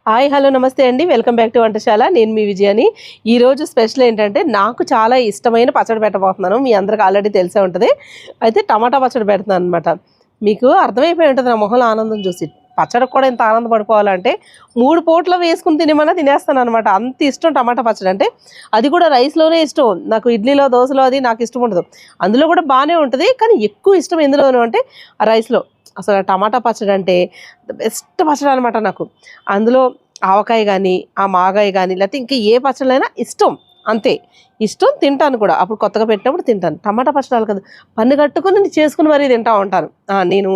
Hi hello నమస్తే అండి. Welcome back to Vantashala. నేను మీ విజయాని. ఈరోజు స్పెషల్ ఏంటంటే నాకు చాలా ఇష్టమైన పచ్చడి పెట్టబోతున్నాను. మీ అందరికి ఆల్రెడీ తెలిసే ఉంటుంది. అయితే టమాటా పచ్చడి పెడుతున్నాను అనమాట. మీకు అర్థమైపోయి ఉంటుంది నా మొహంలో ఆనందం చూసి. పచ్చడికి కూడా ఇంత ఆనందపడిపోవాలంటే 3 పూటలు వేసుకుని తినేమన్నా తినేస్తాను అనమాట. అంత ఇష్టం టమాటా పచ్చడి అంటే. అది కూడా రైస్లోనే ఇష్టం. నాకు ఇడ్లీలో దోశలో అది నాకు ఇష్టం ఉండదు. అందులో కూడా బాగానే ఉంటుంది, కానీ ఎక్కువ ఇష్టం ఎందులోనూ అంటే రైస్లో. అసలు టమాటా పచ్చడి అంటే బెస్ట్ పచ్చడి అనమాట నాకు. అందులో ఆవకాయ కానీ, ఆ మాగాయ కానీ, లేకపోతే ఇంకా ఏ పచ్చళ్ళైనా ఇష్టం. అంతే ఇష్టం, తింటాను కూడా. అప్పుడు కొత్తగా పెట్టినప్పుడు తింటాను. టమాటా పచ్చడాలు కదా, పన్ను కట్టుకుని చేసుకుని మరీ తింటూ ఉంటాను నేను.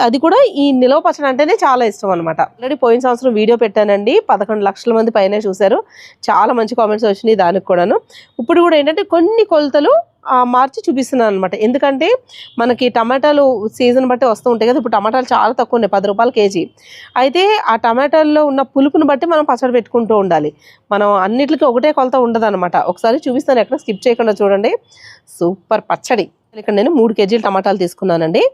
అది కూడా ఈ నిలవ పచ్చడి అంటేనే చాలా ఇష్టం అనమాట. ఆల్రెడీ పోయిన సంవత్సరం వీడియో పెట్టానండి, 11 లక్షల మంది పైనే చూశారు. చాలా మంచి కామెంట్స్ వచ్చినాయి దానికి కూడాను. ఇప్పుడు కూడా ఏంటంటే కొన్ని కొలతలు మార్చి చూపిస్తున్నాను అనమాట. ఎందుకంటే మనకి టమాటాలు సీజన్ బట్టి వస్తూ ఉంటాయి కదా. ఇప్పుడు టమాటాలు చాలా తక్కువ ఉన్నాయి, 10 రూపాయలు కేజీ. అయితే ఆ టమాటాల్లో ఉన్న పులుపుని బట్టి మనం పచ్చడి పెట్టుకుంటూ ఉండాలి. మనం అన్నిటికీ ఒకటే కొలత ఉండదు అనమాట. ఒకసారి చూపిస్తాను, ఎక్కడ స్కిప్ చేయకుండా చూడండి. సూపర్ పచ్చడి. ఇక్కడ నేను 3 కేజీలు టమాటాలు తీసుకున్నానండి.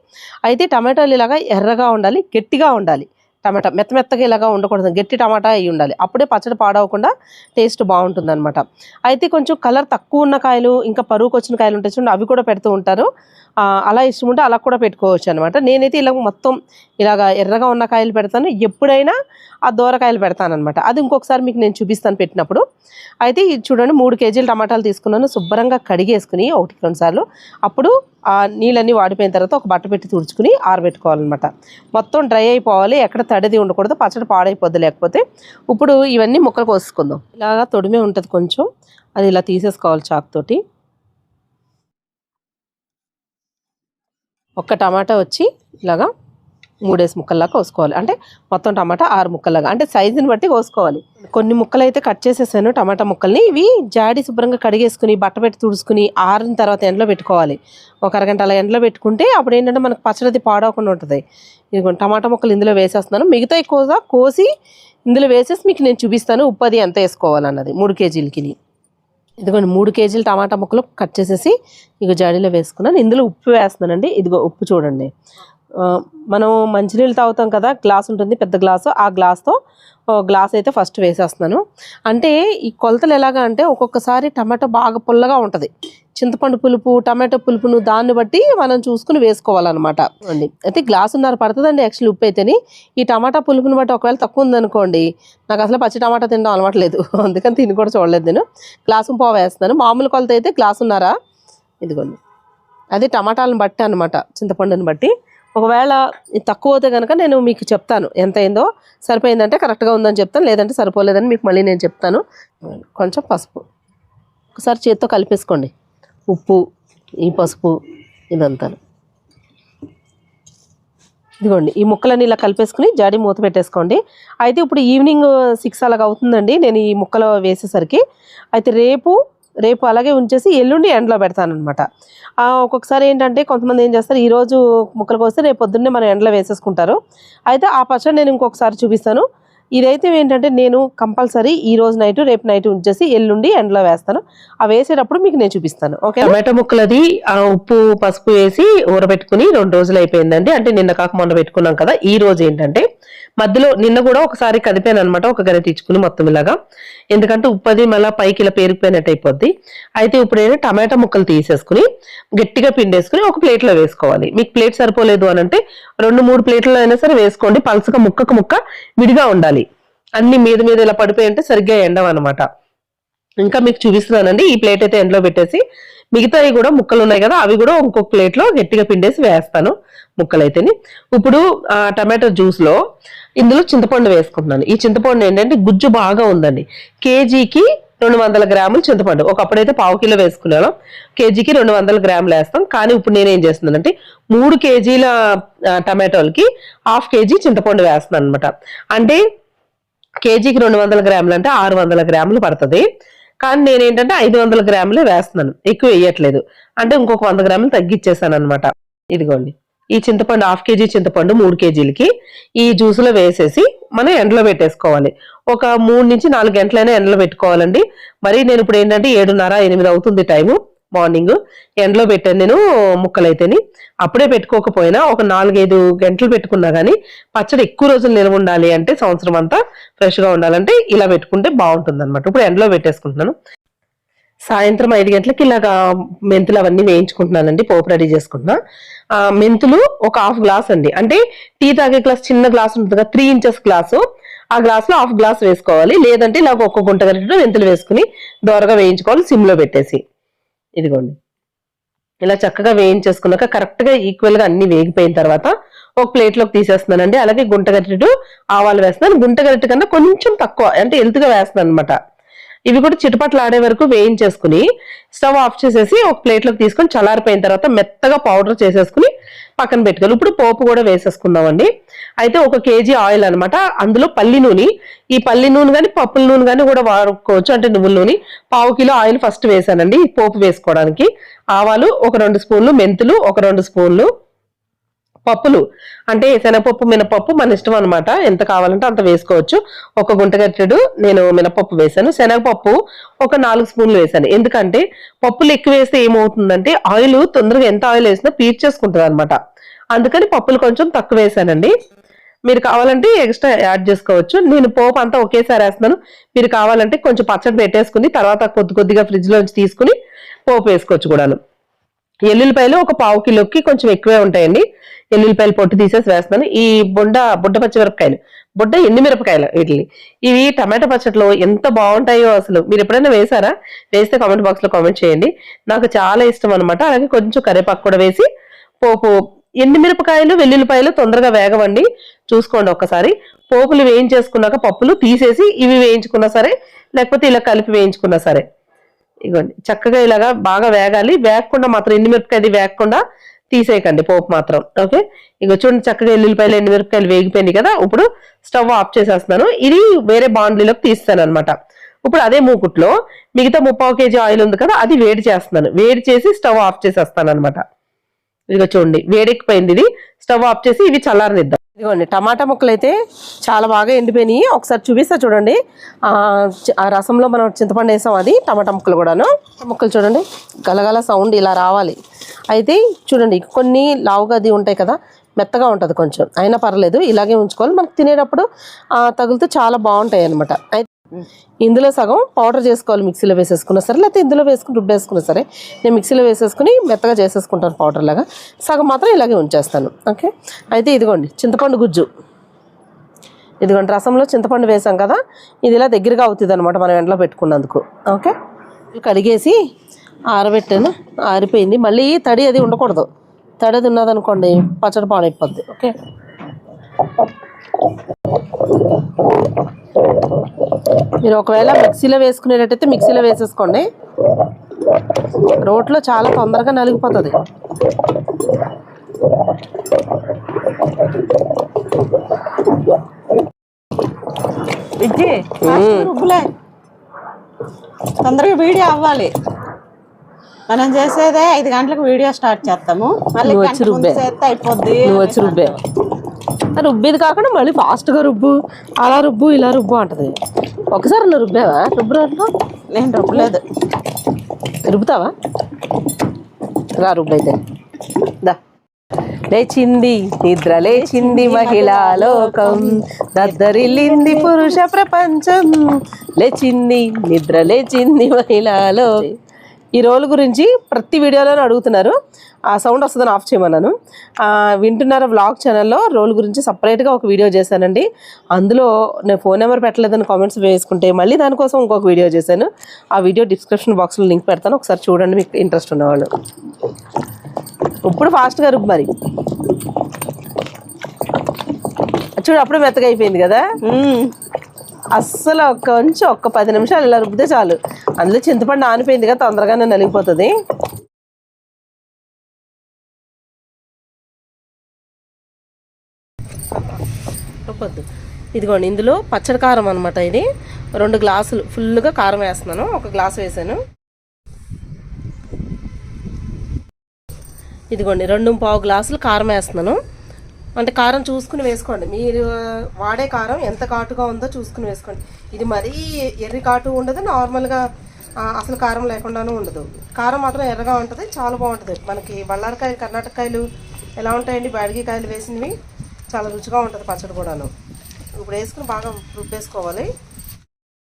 అయితే టమాటాలు ఇలాగా ఎర్రగా ఉండాలి, గట్టిగా ఉండాలి. టమాటా మెత్తగా ఇలాగా ఉండకూడదు, గట్టి టమాటా అయి ఉండాలి. అప్పుడే పచ్చడి పాడవకుండా టేస్ట్ బాగుంటుంది అనమాట. అయితే కొంచెం కలర్ తక్కువ ఉన్న కాయలు, ఇంకా పరువుకు వచ్చిన కాయలు ఉంటాయి చూడండి, అవి కూడా పెడుతూ ఉంటారు. అలా ఇష్టం ఉంటే అలా కూడా పెట్టుకోవచ్చు అనమాట. నేనైతే ఇలా మొత్తం ఇలాగా ఎర్రగా ఉన్న కాయలు పెడతాను. ఎప్పుడైనా ఆ దూరకాయలు పెడతాను అనమాట. అది ఇంకొకసారి మీకు నేను చూపిస్తాను పెట్టినప్పుడు. అయితే ఇది చూడండి, 3 కేజీలు టమాటాలు తీసుకున్నాను. శుభ్రంగా కడిగేసుకుని 1-2 సార్లు. అప్పుడు ఆ నీళ్ళన్నీ వాడిపోయిన తర్వాత ఒక బట్ట పెట్టి తుడుచుకుని ఆరబెట్టుకోవాలన్నమాట. మొత్తం డ్రై అయిపోవాలి, ఎక్కడ తడిది ఉండకూడదు, పచ్చడి పాడైపోద్ది లేకపోతే. ఇప్పుడు ఇవన్నీ ముక్కలు కోసుకుందాం. ఇలాగా తొడిమే ఉంటుంది కొంచెం, అది ఇలా తీసేసుకోవాలి చాకుతోటి. ఒక్క టమాటా వచ్చి ఇలాగా 3 ముక్కల్లాగా కోసుకోవాలి. అంటే మొత్తం టమాటా 6 ముక్కల్లాగా, అంటే సైజుని బట్టి కోసుకోవాలి. కొన్ని ముక్కలు అయితే కట్ చేసేసాను టమాటా ముక్కల్ని. ఇవి జాడి శుభ్రంగా కడిగేసుకుని బట్ట పెట్టి తుడుచుకుని ఆరిన తర్వాత ఎండలో పెట్టుకోవాలి. ఒక అరగంట అలా ఎండలో పెట్టుకుంటే అప్పుడు ఏంటంటే మనకు పచ్చడి పాడవకుండా ఉంటుంది. ఇదిగో టమాటా ముక్కలు ఇందులో వేసేస్తున్నాను. మిగతా ఎక్కువగా కోసి ఇందులో వేసేసి మీకు నేను చూపిస్తాను ఉప్పు అది ఎంత వేసుకోవాలన్నది 3 కేజీలకి. ఇదిగోండి 3 కేజీలు టమాటా ముక్కలు కట్ చేసేసి ఇక జాడీలో వేసుకున్నాను. ఇందులో ఉప్పు వేస్తున్నానండి. ఇదిగో ఉప్పు చూడండి. మనం మంచినీళ్ళు తాగుతాం కదా, గ్లాస్ ఉంటుంది పెద్ద గ్లాసు, ఆ గ్లాస్తో గ్లాస్ అయితే ఫస్ట్ వేసేస్తున్నాను. అంటే ఈ కొలతలు ఎలాగా అంటే ఒక్కొక్కసారి టమాటో బాగా పుల్లగా ఉంటుంది, చింతపండు పులుపు టమాటో పులుపును దాన్ని బట్టి మనం చూసుకుని వేసుకోవాలన్నమాట అండి. అయితే గ్లాసున్నర పడుతుందండి యాక్చువల్లీ ఉప్పు అయితేని. ఈ టమాటా పులుపుని బట్టి ఒకవేళ తక్కువ ఉందనుకోండి, నాకు అసలు పచ్చి టమాటా తినడం అలవాట్లేదు, అందుకని తిని కూడా చూడలేదు నేను. గ్లాసు పావు వేస్తున్నాను. మామూలు కొలత అయితే గ్లాసున్నర. ఇదిగోండి, అది టమాటాలను బట్టి అనమాట, చింతపండుని బట్టి. ఒకవేళ తక్కువ అవుతే కనుక నేను మీకు చెప్తాను ఎంత అయిందో. సరిపోయిందంటే కరెక్ట్గా ఉందని చెప్తాను, లేదంటే సరిపోలేదని మీకు మళ్ళీ నేను చెప్తాను. కొంచెం పసుపు ఒకసారి చేత్తో కలిపేసుకోండి. ఉప్పు, ఈ పసుపు, ఇదంతా. ఇదిగోండి ఈ ముక్కలన్నీ ఇలా కలిపేసుకుని జాడి మూత పెట్టేసుకోండి. అయితే ఇప్పుడు ఈవినింగ్ 6 అలాగ అవుతుందండి నేను ఈ ముక్కలు వేసేసరికి. అయితే రేపు అలాగే ఉంచేసి ఎల్లుండి ఎండలో పెడతానమాట. ఒక్కొక్కసారి ఏంటంటే కొంతమంది ఏం చేస్తారు, ఈరోజు ముక్కలు కోస్తే రేపు పొద్దున్నే మనం ఎండలో వేసేసుకుంటారు. అయితే ఆ పచ్చడి నేను ఇంకొకసారి చూపిస్తాను. ఇదైతే ఏంటంటే నేను కంపల్సరీ ఈ రోజు నైట్ రేపు నైట్ ఉంచేసి ఎల్లుండి ఎండలో వేస్తాను. ఆ వేసేటప్పుడు మీకు నేను చూపిస్తాను. ఓకే, టమాటో ముక్కలది ఉప్పు పసుపు వేసి ఊరబెట్టుకుని 2 రోజులు అయిపోయిందండి. అంటే నిన్న కాక మొన్న పెట్టుకున్నాం కదా. ఈ రోజు ఏంటంటే మధ్యలో నిన్న కూడా ఒకసారి కదిపాను అనమాట, ఒక గరి తెచ్చుకుని మొత్తం ఇలాగా. ఎందుకంటే ఉప్పది మళ్ళీ పైకి ఇలా పేరుకుపోయినట్టు అయిపోద్ది. అయితే ఇప్పుడు నేను టమాటా ముక్కలు తీసేసుకుని గట్టిగా పిండేసుకుని ఒక ప్లేట్లో వేసుకోవాలి. మీకు ప్లేట్ సరిపోలేదు అని అంటే 2-3 ప్లేట్లలో అయినా సరే వేసుకోండి. పలుసగా ముక్కకు ముక్క విడిగా ఉండాలి. అన్ని మీద ఇలా పడిపోయి అంటే సరిగ్గా ఎండవన్నమాట. ఇంకా మీకు చూపిస్తున్నానండి. ఈ ప్లేట్ అయితే ఎండలో పెట్టేసి మిగతావి కూడా ముక్కలు ఉన్నాయి కదా, అవి కూడా ఇంకొక ప్లేట్లో గట్టిగా పిండేసి వేస్తాను ముక్కలైతేని. ఇప్పుడు టమాటో జ్యూస్లో ఇందులో చింతపండు వేసుకుంటున్నాను. ఈ చింతపండు ఏంటంటే గుజ్జు బాగా ఉందండి. కేజీకి 200 గ్రాములు చింతపండు. ఒకప్పుడైతే 1/2 కిలో వేసుకున్నాను, కేజీకి 200 గ్రాములు వేస్తాం. కానీ ఇప్పుడు నేనేం చేస్తున్నానంటే 3 కేజీల టమాటోలకి 1/2 కేజీ చింతపండు వేస్తున్నాను అనమాట. అంటే కేజీకి 200 గ్రాములు అంటే 600 గ్రాములు పడుతుంది. కానీ నేనేంటంటే 500 గ్రాములే వేస్తున్నాను, ఎక్కువ వేయట్లేదు. అంటే ఇంకొక 100 గ్రాములు తగ్గిచ్చేసాను అనమాట. ఇదిగోండి ఈ చింతపండు 1/2 కేజీ చింతపండు 3 కేజీలకి ఈ జ్యూస్లో వేసేసి మనం ఎండలో పెట్టేసుకోవాలి. ఒక 3 నుంచి 4 గంటలైనా ఎండలో పెట్టుకోవాలండి. మరి నేను ఇప్పుడు ఏంటంటే 7:30-8 అవుతుంది టైము. మార్నింగ్ ఎండలో పెట్టాను నేను ముక్కలైతేని. అప్పుడే పెట్టుకోకపోయినా ఒక 4-5 గంటలు పెట్టుకున్నా కానీ పచ్చడి ఎక్కువ రోజులు నిల్వ ఉండాలి అంటే, సంవత్సరం అంతా ఫ్రెష్గా ఉండాలంటే ఇలా పెట్టుకుంటే బాగుంటుంది అనమాట. ఇప్పుడు ఎండలో పెట్టేసుకుంటున్నాను. సాయంత్రం 5 గంటలకి ఇలాగా మెంతులు అవన్నీ వేయించుకుంటున్నానండి. పోపు రెడీ చేసుకుంటున్నా. మెంతులు ఒక హాఫ్ గ్లాస్ అండి, అంటే టీ తాగే గ్లాస్ చిన్న గ్లాస్ ఉంటుంది కదా, 3 ఇంచెస్ గ్లాసు, ఆ గ్లాస్ లో హాఫ్ గ్లాస్ వేసుకోవాలి. లేదంటే ఇలా ఒక్క గుంట గరిటెతో మెంతులు వేసుకుని దోరగా వేయించుకోవాలి సిమ్ లో పెట్టేసి. ఇదిగోండి ఇలా చక్కగా వేయించేసుకున్నాక కరెక్ట్ గా ఈక్వల్ గా అన్ని వేగిపోయిన తర్వాత ఒక ప్లేట్ లోకి తీసేస్తున్నానండి. అలాగే గుంట గరిటెడు ఆవాలు వేస్తున్నాను. గుంట గరిటె కన్నా కొంచెం తక్కువ, అంటే ఎల్తుగా వేస్తున్నాను అనమాట. ఇవి కూడా చిటపట్లు ఆడే వరకు వేయించేసుకుని స్టవ్ ఆఫ్ చేసేసి ఒక ప్లేట్ లోకి తీసుకొని చల్లారిపోయిన తర్వాత మెత్తగా పౌడర్ చేసేసుకుని పక్కన పెట్టుకోవాలి. ఇప్పుడు పోపు కూడా వేసేసుకుందామండి. అయితే 1 కేజీ ఆయిల్ అనమాట, అందులో పల్లి నూనె, ఈ పల్లి నూనె కానీ పప్పుల నూనె కానీ కూడా వాడుకోవచ్చు, అంటే నువ్వుల నూనె. 1/2 కిలో ఆయిల్ ఫస్ట్ వేసానండి పోపు వేసుకోవడానికి. ఆవాలు ఒక 2 స్పూన్లు, మెంతులు ఒక 2 స్పూన్లు, పప్పులు అంటే శనగపప్పు మినపప్పు మన ఇష్టం అనమాట, ఎంత కావాలంటే అంత వేసుకోవచ్చు. ఒక గుంట గరిటెడు నేను మినపప్పు వేసాను. శనగపప్పు ఒక 4 స్పూన్లు వేసాను. ఎందుకంటే పప్పులు ఎక్కువ వేస్తే ఏమవుతుందంటే ఆయిల్ తొందరగా ఎంత ఆయిల్ వేసినా పీల్చేసుకుంటుంది అనమాట. అందుకని పప్పులు కొంచెం తక్కువ వేసానండి. మీరు కావాలంటే ఎక్స్ట్రా యాడ్ చేసుకోవచ్చు. నేను పోపు అంతా ఒకేసారి వేస్తున్నాను. మీరు కావాలంటే కొంచెం పచ్చడి పెట్టేసుకుని తర్వాత కొద్దిగా ఫ్రిడ్జ్ లోంచి తీసుకుని పోపు వేసుకోవచ్చు కూడాను. ఎల్లుల్లిపాయలు ఒక 1/2 కిలోకి కొంచెం ఎక్కువే ఉంటాయండి. ఎల్లుల్లిపాయలు పొట్టు తీసేసి వేస్తున్నాను. ఈ బుడ్డ పచ్చిమిరపకాయలు, ఎండు మిరపకాయలు, ఇవి టమాటా పచ్చడిలో ఎంత బాగుంటాయో అసలు. మీరు ఎప్పుడైనా వేసారా? వేస్తే కామెంట్ బాక్స్ లో కామెంట్ చేయండి. నాకు చాలా ఇష్టం అనమాట. అలాగే కొంచెం కరివేపాకు కూడా వేసి పోపు. ఎండు మిరపకాయలు వెల్లుల్లిపాయలు తొందరగా వేగవండి, చూసుకోండి ఒక్కసారి. పోపులు వేయించేసుకున్నాక పప్పులు తీసేసి ఇవి వేయించుకున్నా సరే, లేకపోతే ఇలా కలిపి వేయించుకున్నా సరే. ఇగోండి చక్కగా ఇలాగా బాగా వేగాలి. వేగకుండా మాత్రం ఎండుమిరపకాయది వేగకుండా తీసేయకండి పోపు మాత్రం. ఓకే, ఇక చూడండి చక్కగా ఎల్లుల్లిపాయలు ఎండుమిరపకాయలు వేగిపోయింది కదా. ఇప్పుడు స్టవ్ ఆఫ్ చేసేస్తున్నాను. ఇది వేరే బాండ్లీలోకి తీస్తాను అనమాట. ఇప్పుడు అదే మూకుట్లో మిగతా 3/4 కేజీ ఆయిల్ ఉంది కదా, అది వేడి చేస్తున్నాను. వేడి చేసి స్టవ్ ఆఫ్ చేసేస్తాను అనమాట. ఇదిగో చూడండి వేడెక్కిపోయింది. ఇది స్టవ్ ఆఫ్ చేసి ఇవి చల్లారనిద్దాం. ఇదిగోండి టమాటా ముక్కలు అయితే చాలా బాగా ఎండిపోయినాయి. ఒకసారి చూపిస్తా చూడండి. ఆ రసంలో మనం చింతపండు వేసాం, అది టమాటా ముక్కలు కూడాను. ముక్కలు చూడండి గలగల సౌండ్ ఇలా రావాలి. అయితే చూడండి కొన్ని లావుగా అది ఉంటాయి కదా, మెత్తగా ఉంటుంది కొంచెం, అయినా పర్లేదు ఇలాగే ఉంచుకోవాలి. మనకు తినేటప్పుడు తగులుతూ చాలా బాగుంటాయి అనమాట. అయితే ఇందులో సగం పౌడర్ చేసుకోవాలి, మిక్సీలో వేసేసుకున్నా సరే, లేకపోతే ఇందులో వేసుకుని రుబ్బేసుకున్నా సరే. నేను మిక్సీలో వేసేసుకుని మెత్తగా చేసేసుకుంటాను పౌడర్ లాగా. సగం మాత్రం ఇలాగే ఉంచేస్తాను. ఓకే, అయితే ఇదిగోండి చింతపండు గుజ్జు. ఇదిగోండి రసంలో చింతపండు వేసాం కదా, ఇది ఇలా దగ్గరగా అవుతుంది అనమాట మనం ఎండలో పెట్టుకున్నందుకు. ఓకే, కడిగేసి ఆరబెట్టాను, ఆరిపోయింది. మళ్ళీ తడి అది ఉండకూడదు, తడి అది ఉన్నదనుకోండి పచ్చడి పాడైపోద్ది. ఓకే, మీరు ఒకవేళ మిక్సీలో వేసుకునేటట్టయితే మిక్సీలో వేసేసుకోండి. రోట్లో చాలా తొందరగా నలిగిపోతుంది. తొందరగా వీడియో అవ్వాలి. మనం చేసేదే 5 గంటలకు వీడియో స్టార్ట్ చేస్తాము. మళ్ళీ వచ్చి రుబ్బే అయిపోద్ది. నువ్వు వచ్చి రుబ్బే రుబ్బేది కాకుండా మళ్ళీ ఫాస్ట్గా రుబ్బు, అలా రుబ్బు ఇలా రుబ్బు అంటది. ఒకసారి నువ్వు రుబ్బావా? రుబ్బు రోట్లో నేను రుబ్బలేదు. రుబ్బుతావా? రా రుబ్బు అయితే. దా లేచింది నిద్ర లేచింది మహిళా లోకం, దద్దరిల్లింది పురుష ప్రపంచం. లేచింది నిద్ర లేచింది మహిళా లోకం. ఈ రోల్ గురించి ప్రతి వీడియోలోనే అడుగుతున్నారు. ఆ సౌండ్ వస్తుందని ఆఫ్ చేయమన్నాను. వింటున్నారా వ్లాగ్ ఛానల్లో రోల్ గురించి సపరేట్గా ఒక వీడియో చేశానండి. అందులో నేను ఫోన్ నెంబర్ పెట్టలేదని కామెంట్స్ వేసుకుంటే మళ్ళీ దానికోసం ఇంకొక వీడియో చేశాను. ఆ వీడియో డిస్క్రిప్షన్ బాక్స్లో లింక్ పెడతాను, ఒకసారి చూడండి మీకు ఇంట్రెస్ట్ ఉన్నవాళ్ళు. ఇప్పుడు ఫాస్ట్గా రుబ్బు మరి. చూడు అప్పుడే మెత్తగా అయిపోయింది కదా. అస్సలు కొంచెం ఒక్క 10 నిమిషాలు ఇలా రుబ్బితే చాలు. అందులో చింతపండు ఆనిపోయింది కదా, తొందరగానే నలిగిపోతుంది. ఇదిగోండి ఇందులో పచ్చడి కారం అనమాట. ఇది 2 గ్లాసులు ఫుల్గా కారం వేస్తున్నాను. 1 గ్లాసు వేసాను. ఇదిగోండి 2.25 గ్లాసులు కారం వేస్తున్నాను. అంటే కారం చూసుకుని వేసుకోండి. మీరు వాడే కారం ఎంత ఘాటుగా ఉందో చూసుకుని వేసుకోండి. ఇది మరీ ఎర్రి ఘాటు ఉండదు, నార్మల్గా అసలు కారం లేకుండానూ ఉండదు. కారం మాత్రం ఎర్రగా ఉంటుంది, చాలా బాగుంటుంది. మనకి బళ్ళారికాయలు, కర్ణాటకాయలు ఎలా ఉంటాయండి, బాడిగికాయలు వేసినవి, చాలా రుచిగా ఉంటుంది పచ్చడి కూడాను. ఇప్పుడు వేసుకుని బాగా రుబ్బేసుకోవాలి.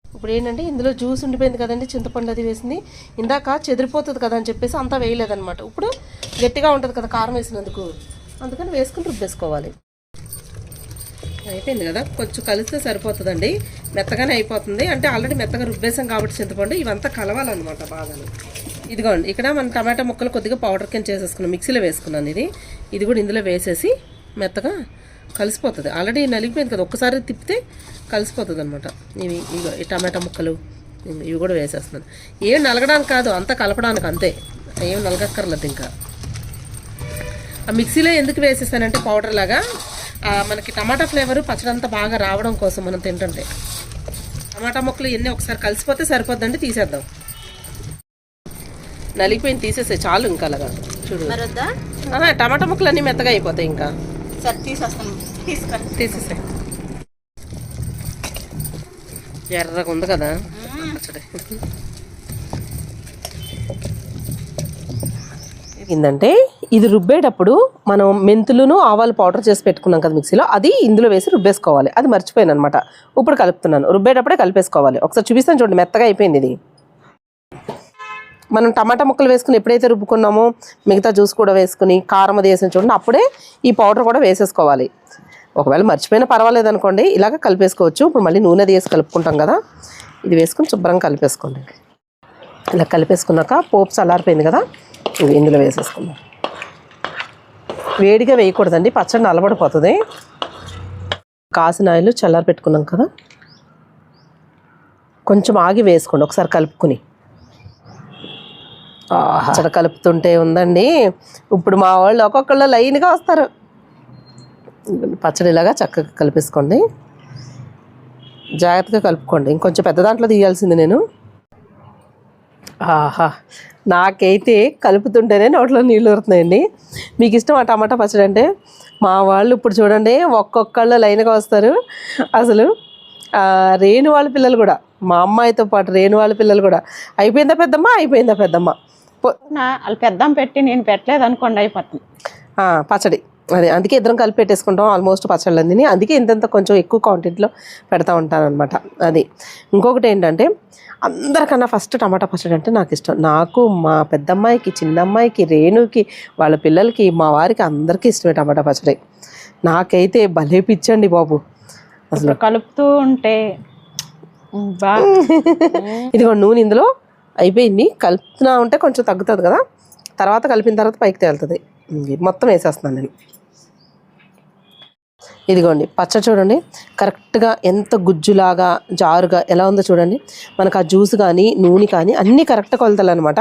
ఇప్పుడు ఏంటంటే ఇందులో జ్యూస్ ఉండిపోయింది కదండి, చింతపండు అది వేసింది. ఇందాక చెదిరిపోతుంది కదా అని చెప్పేసి అంతా వేయలేదన్నమాట. ఇప్పుడు గట్టిగా ఉంటుంది కదా కారం వేసినందుకు, అందుకని వేసుకుని రుబ్బేసుకోవాలి. అయిపోయింది కదా, కొంచెం కలిస్తే సరిపోతుందండి. మెత్తగానే అయిపోతుంది, అంటే ఆల్రెడీ మెత్తగా రుబ్బేసాం కాబట్టి చింతపండు ఇవంతా కలవాలన్నమాట బాగా. ఇదిగోండి ఇక్కడ మనం టమాటా ముక్కలు కొద్దిగా పౌడర్ కింద చేసేసుకున్నాం, మిక్సీలో వేసుకున్నాను. ఇది కూడా ఇందులో వేసేసి మెత్తగా కలిసిపోతుంది. ఆల్రెడీ నలిగిపోయింది కదా, ఒక్కసారి తిప్పితే కలిసిపోతుంది అనమాట. ఈ టమాటా ముక్కలు ఇవి కూడా వేసేస్తున్నాను. ఏం నలగడానికి కాదు, అంతా కలపడానికి అంతే, ఏం నలగక్కర్లేదు. ఇంకా ఆ మిక్సీలో ఎందుకు వేసేస్తానంటే పౌడర్ లాగా మనకి టమాటా ఫ్లేవరు పచ్చడి అంతా బాగా రావడం కోసం మనం తింటుంటే. టమాటా ముక్కలు ఇవన్నీ ఒకసారి కలిసిపోతే సరిపోద్దండి, తీసేద్దాం. నలిగిపోయింది, తీసేసే చాలు. ఇంకా అలాగా చూడు, టమాటా ముక్కలు అన్నీ మెత్తగా అయిపోతాయి. ఇంకా తీసేసే. ఎర్రగా ఉంది కదా పచ్చడి. ఏంటంటే ఇది రుబ్బేటప్పుడు మనం మెంతులను ఆవాలు పౌడర్ చేసి పెట్టుకున్నాం కదా మిక్సీలో, అది ఇందులో వేసి రుబ్బేసుకోవాలి. అది మర్చిపోయాను అనమాట, ఇప్పుడు కలుపుతున్నాను. రుబ్బేటప్పుడే కలిపేసుకోవాలి. ఒకసారి చూపిస్తాను చూడండి, మెత్తగా అయిపోయింది ఇది. మనం టమాటా ముక్కలు వేసుకుని ఎప్పుడైతే రుబ్బుకున్నామో మిగతా జ్యూస్ కూడా వేసుకుని కారం అది వేసిన చూడండి, అప్పుడే ఈ పౌడర్ కూడా వేసేసుకోవాలి. ఒకవేళ మర్చిపోయినా పర్వాలేదు అనుకోండి, ఇలాగ కలిపేసుకోవచ్చు. ఇప్పుడు మళ్ళీ నూనె వేసి కలుపుకుంటాం కదా, ఇది వేసుకుని శుభ్రంగా కలిపేసుకోండి. ఇలా కలిపేసుకున్నాక పోపు చల్లారిపోయింది కదా, ఇది ఇందులో వేసేసుకుందాం. వేడిగా వేయకూడదండి, పచ్చడి నలబడిపోతుంది. కాసిన ఆయిల్ చల్లారి పెట్టుకున్నాం కదా, కొంచెం ఆగి వేసుకోండి ఒకసారి కలుపుకుని. పచ్చడి కలుపుతుంటే ఉందండి, ఇప్పుడు మా వాళ్ళు ఒక్కొక్కళ్ళు లైన్గా వస్తారు. పచ్చడి ఇలాగా చక్కగా కలిపేసుకోండి, జాగ్రత్తగా కలుపుకోండి. ఇంకొంచెం పెద్ద దాంట్లో తీయాల్సింది నేను. ఆహా, నాకైతే కలుపుతుంటేనే నోట్లో నీళ్ళు ఊరుతున్నాయండి. మీకు ఇష్టం ఆ టమాటా పచ్చడి అంటే? మా వాళ్ళు ఇప్పుడు చూడండి ఒక్కొక్కళ్ళు లైన్గా వస్తారు. అసలు రేణు వాళ్ళ పిల్లలు కూడా, మా అమ్మాయితో పాటు రేణు వాళ్ళ పిల్లలు కూడా, అయిపోయిందా పెద్దమ్మ, అయిపోయిందా పెద్దమ్మ, వాళ్ళు పెద్దమ్మ పెట్టి నేను పెట్టలేదు అనుకోండి అయిపోతుంది పచ్చడి. అదే అందుకే ఇద్దరం కలిపి పెట్టేసుకుంటాం ఆల్మోస్ట్ పచ్చళ్ళందిని. అందుకే ఇంతంత కొంచెం ఎక్కువ క్వాంటిటీలో పెడతా ఉంటాను అనమాట. అది ఇంకొకటి ఏంటంటే, అందరికన్నా ఫస్ట్ టమాటా పచ్చడి అంటే నాకు ఇష్టం. నాకు, మా పెద్దమ్మాయికి, చిన్నమ్మాయికి, రేణుకి, వాళ్ళ పిల్లలకి, మా వారికి అందరికీ ఇష్టమే టమాటా పచ్చడి. నాకైతే భలే పిచ్చండి బాబు. అసలు కలుపుతూ ఉంటే ఇదిగో నూనె ఇందులో అయిపోయింది. కలుపుతున్నా ఉంటే కొంచెం తగ్గుతుంది కదా, తర్వాత కలిపిన తర్వాత పైకి తేలుతుంది. మొత్తం వేసేస్తున్నాను నేను. ఇదిగోండి పచ్చడి చూడండి, కరెక్ట్గా ఎంత గుజ్జులాగా జారుగా ఎలా ఉందో చూడండి. మనకు ఆ జ్యూస్ కానీ నూనె కానీ అన్నీ కరెక్ట్ కొలతలు అనమాట.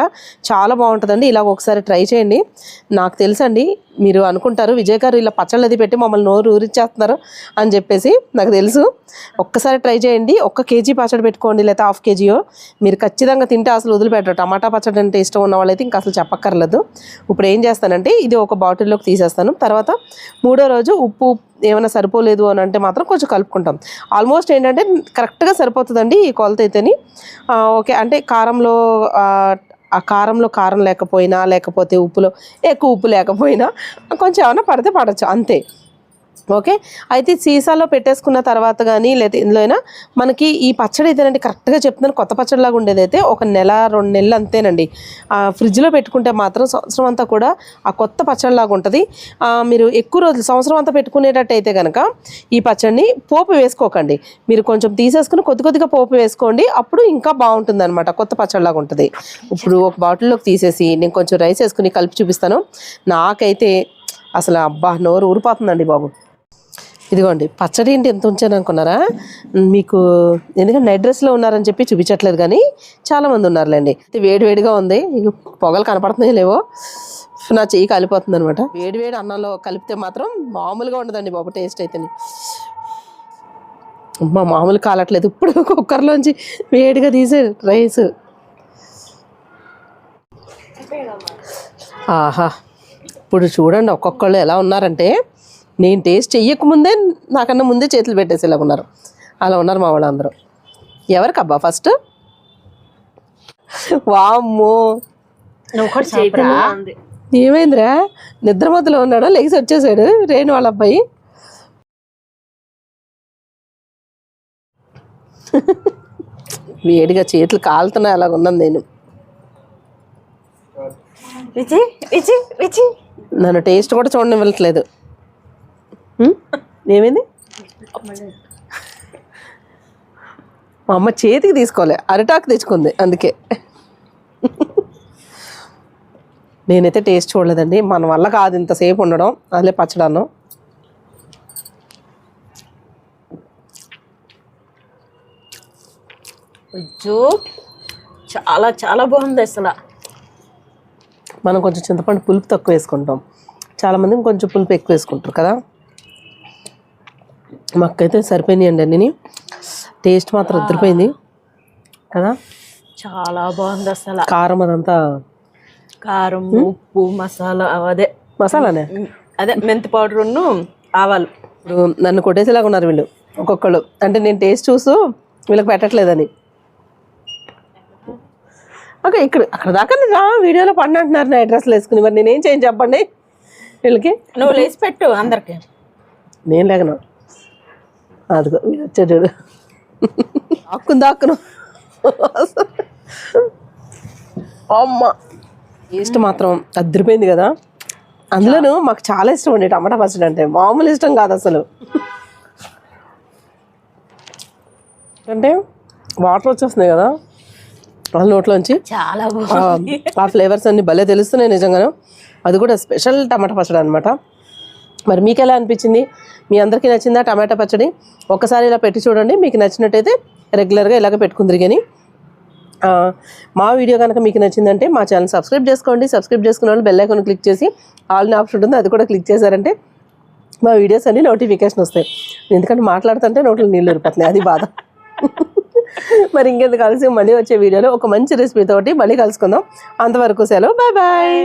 చాలా బాగుంటుందండి. ఇలా ఒకసారి ట్రై చేయండి. నాకు తెలుసండి, మీరు అనుకుంటారు విజయ్ గారు ఇలా పచ్చళ్ళు అది పెట్టి మమ్మల్ని నోరు ఊరిచ్చేస్తున్నారు అని చెప్పేసి, నాకు తెలుసు. ఒక్కసారి ట్రై చేయండి. 1 కేజీ పచ్చడి పెట్టుకోండి, లేదా 1/2 కేజీయో, మీరు ఖచ్చితంగా తింటే అసలు వదిలిపెట్టరు. టమాటా పచ్చడి అంటే ఇష్టం ఉన్న వాళ్ళైతే ఇంకా అసలు చెప్పక్కర్లేదు. ఇప్పుడు ఏం చేస్తానంటే, ఇది ఒక బాటిల్లోకి తీసేస్తాను. తర్వాత 3వ రోజు ఉప్పు ఏమైనా సరిపోలేదు అని అంటే మాత్రం కొంచెం కలుపుకుంటాం. ఆల్మోస్ట్ ఏంటంటే కరెక్ట్గా సరిపోతుందండి ఈ కొలత అయితేని. ఓకే అంటే ఆ కారంలో కారం లేకపోయినా, లేకపోతే ఉప్పులో ఎక్కువ ఉప్పు లేకపోయినా కొంచెం ఏమైనా పడితే పడవచ్చు అంతే. ఓకే, అయితే సీసాలో పెట్టేసుకున్న తర్వాత కానీ లేదా ఇందులో అయినా మనకి ఈ పచ్చడి అయితేనండి కరెక్ట్గా చెప్తున్నాను, కొత్త పచ్చడిలాగా ఉండేది అయితే 1 నెల 2 నెలలు అంతేనండి. ఫ్రిడ్జ్లో పెట్టుకుంటే మాత్రం సంవత్సరం అంతా కూడా ఆ కొత్త పచ్చడిలాగా ఉంటుంది. మీరు ఎక్కువ రోజులు సంవత్సరం అంతా పెట్టుకునేటట్టు అయితే కనుక ఈ పచ్చడిని పోపు వేసుకోకండి. మీరు కొంచెం తీసేసుకుని కొద్దిగా పోపు వేసుకోండి, అప్పుడు ఇంకా బాగుంటుంది అనమాట, కొత్త పచ్చడిలాగా ఉంటుంది. ఇప్పుడు ఒక బాటిల్లోకి తీసేసి నేను కొంచెం రైస్ వేసుకుని కలిపి చూపిస్తాను. నాకైతే అసలు అబ్బా నోరు ఊరిపోతుందండి బాబు. ఇదిగోండి పచ్చడి ఏంటి ఎంత ఉంచాను అనుకున్నారా? మీకు ఎందుకంటే నైట్ డ్రెస్లో ఉన్నారని చెప్పి చూపించట్లేదు, కానీ చాలామంది ఉన్నారులేండి. వేడివేడిగా ఉంది, పొగలు కనపడుతున్నాయి లేవో, నా చెయ్యి కాలిపోతుంది అనమాట. వేడివేడి అన్నంలో కలిపితే మాత్రం మామూలుగా ఉండదండి బాబు టేస్ట్ అయితే. అమ్మా మామూలు కాలట్లేదు. ఇప్పుడు కుక్కర్లోంచి వేడిగా తీసే రైస్. ఆహా, ఇప్పుడు చూడండి ఒక్కొక్కళ్ళు ఎలా ఉన్నారంటే, నేను టేస్ట్ చెయ్యకముందే నాకన్నా ముందే చేతులు పెట్టేసేలాగా ఉన్నారు. అలా ఉన్నారు మా వాళ్ళు అందరూ. ఎవరికబ్బా ఫస్ట్? వామ్మో, నువ్వు కూడా చేయరా? ఏమైందిరా? నిద్ర మధ్యలో ఉన్నాడా, లెగిసి వచ్చేసాడు రేణు వాళ్ళ అబ్బాయి. వేడిగా చేతులు కాలుతున్నా అలాగ ఉన్నాను నేను. విజి విజి విజి నన్ను టేస్ట్ కూడా చూడనివ్వట్లేదు. ఏమైంది? మా అమ్మ చేతికి తీసుకోలే, అరిటాకు తెచ్చుకుంది అందుకే. నేనైతే టేస్ట్ చూడలేదండి, మన వల్ల కాదు ఇంతసేపు ఉండడం. అదే పచ్చడాను. అయ్యో చాలా చాలా బాగుంది అసలు. మనం కొంచెం చింతపండు పులుపు తక్కువ వేసుకుంటాం, చాలామంది కొంచెం పులుపు ఎక్కువ వేసుకుంటారు కదా. మాకైతే సరిపోయినాయండి అన్నీ. టేస్ట్ మాత్రం అద్దరిపోయింది కదా. చాలా బాగుంది అసలు. కారం అదంతా, కారం ఉప్పు మసాలా, అదే మసాలానే, అదే మెంతి పౌడర్ను ఆవాలు. ఇప్పుడు నన్ను కొట్టేసేలాగా ఉన్నారు వీళ్ళు ఒక్కొక్కళ్ళు. అంటే నేను టేస్ట్ చూసు వీళ్ళకి పెట్టట్లేదని. ఓకే, అక్కడ దాకా రా, వీడియోలో పడిన అంటున్నారు నా అడ్రస్లు వేసుకుని. మరి నేనేం చేయను చెప్పండి వీళ్ళకి? నువ్వు లేచి పెట్టు అందరికి. నేను లేకను, అదిగో వీడు వచ్చాడు చూడు. దాక్కును అమ్మ. టేస్ట్ మాత్రం అద్దరిపోయింది కదా. అందులోనూ మాకు చాలా ఇష్టం అండి టమాటా పచ్చడి అంటే, మామూలు ఇష్టం కాదు అసలు. అంటే వాటర్ వచ్చేస్తున్నాయి కదా వాళ్ళ నోట్లోంచి. చాలా బాగుంది. ఆ ఫ్లేవర్స్ అన్ని భలే తెలుస్తున్నాయి నిజంగానే. అది కూడా స్పెషల్ టమాటా పచ్చడి అనమాట. మరి మీకు ఎలా అనిపించింది? మీ అందరికీ నచ్చిందా టమాటా పచ్చడి? ఒక్కసారి ఇలా పెట్టి చూడండి, మీకు నచ్చినట్టయితే రెగ్యులర్గా ఇలాగ పెట్టుకుందరు. కానీ మా వీడియో కనుక మీకు నచ్చిందంటే మా ఛానల్ సబ్స్క్రైబ్ చేసుకోండి. సబ్స్క్రైబ్ చేసుకున్న వాళ్ళు బెల్ ఐకాన్ క్లిక్ చేసి ఆల్ ఆప్షన్ ఉంటుంది, అది కూడా క్లిక్ చేశారంటే మా వీడియోస్ అన్ని నోటిఫికేషన్ వస్తాయి. ఎందుకంటే మాట్లాడుతుంటే నోట్లో నీళ్ళు ఉరిపోతున్నాయి, అది బాధ. మరి ఇంకెందుకు కలిసి మళ్ళీ వచ్చే వీడియోలో ఒక మంచి రెసిపీ తోటి మళ్ళీ కలుసుకుందాం. అంతవరకు సెలవు, బాయ్ బాయ్.